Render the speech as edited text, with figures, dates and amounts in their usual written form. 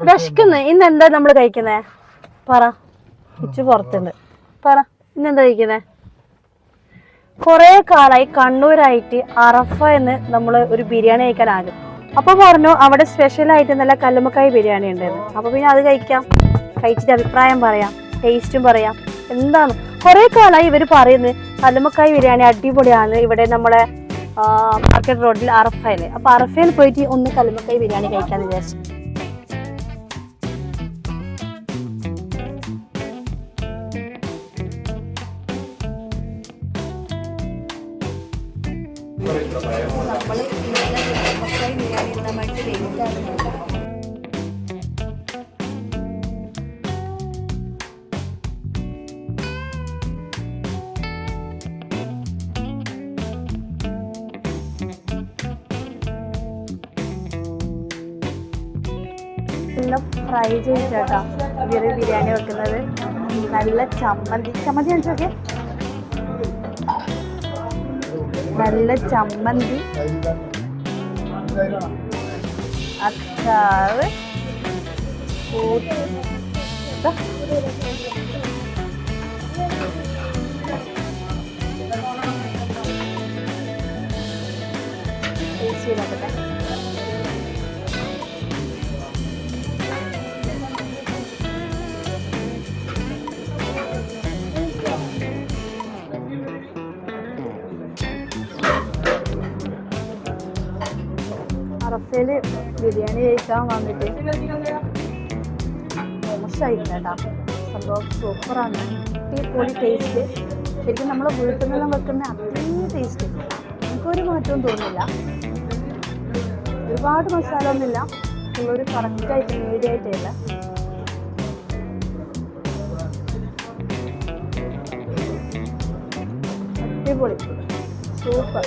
വിശക്കുന്നു. ഇന്ന് എന്താ നമ്മള് കഴിക്കുന്നേ? പറ. ഉച്ച പുറത്തുണ്ട്. പറ, ഇന്നെന്താ കഴിക്കുന്നേ? കൊറേ കാലായി കണ്ണൂരായിട്ട് അറഫ എന്ന് നമ്മള് ഒരു ബിരിയാണി കഴിക്കാൻ ആകും. അപ്പൊ പറഞ്ഞു അവിടെ സ്പെഷ്യൽ ആയിട്ട് നല്ല കല്ലുമ്മക്കായ് ബിരിയാണി ഉണ്ടായിരുന്നു. അപ്പൊ പിന്നെ അത് കഴിക്കാം, കഴിച്ചിട്ട് അഭിപ്രായം പറയാം, ടേസ്റ്റും പറയാം. എന്താണ് കൊറേ കാലായി ഇവര് പറയുന്നത് കല്ലുമ്മക്കായ് ബിരിയാണി അടിപൊളിയാണ് ഇവിടെ നമ്മളെ മാർക്കറ്റ് റോഡിൽ അറഫയില്. അപ്പൊ അറഫയിൽ പോയിട്ട് ഒന്ന് കല്ലുമ്മക്കായ് ബിരിയാണി കഴിക്കാന്ന് വിചാരിച്ചു. നല്ല ഫ്രൈ ചെയ്തിട്ടാ ഇവര് ബിരിയാണി വെക്കുന്നത്. നല്ല ചമ്മന്തി കാണിച്ചോക്കെ, നല്ല ചമ്മന്തി, അച്ചാറ്, അറഫയില് ബിരിയാണി കഴിക്കാൻ വന്നിട്ട് മോശമായില്ല കേട്ടോ. സംഭവം സൂപ്പറാണ്, അടിപൊളി ടേസ്റ്റ്. ശരിക്കും നമ്മൾ വീട്ടിൽ നിന്നെല്ലാം വെക്കുന്ന അതേ ടേസ്റ്റ്, നമുക്കൊരു മാറ്റവും തോന്നില്ല. ഒരുപാട് മസാല ഒന്നുമില്ല, ഉള്ളൊരു കറക്റ്റായിട്ട് മീഡിയമായിട്ടില്ല. അടിപൊളി, സൂപ്പർ.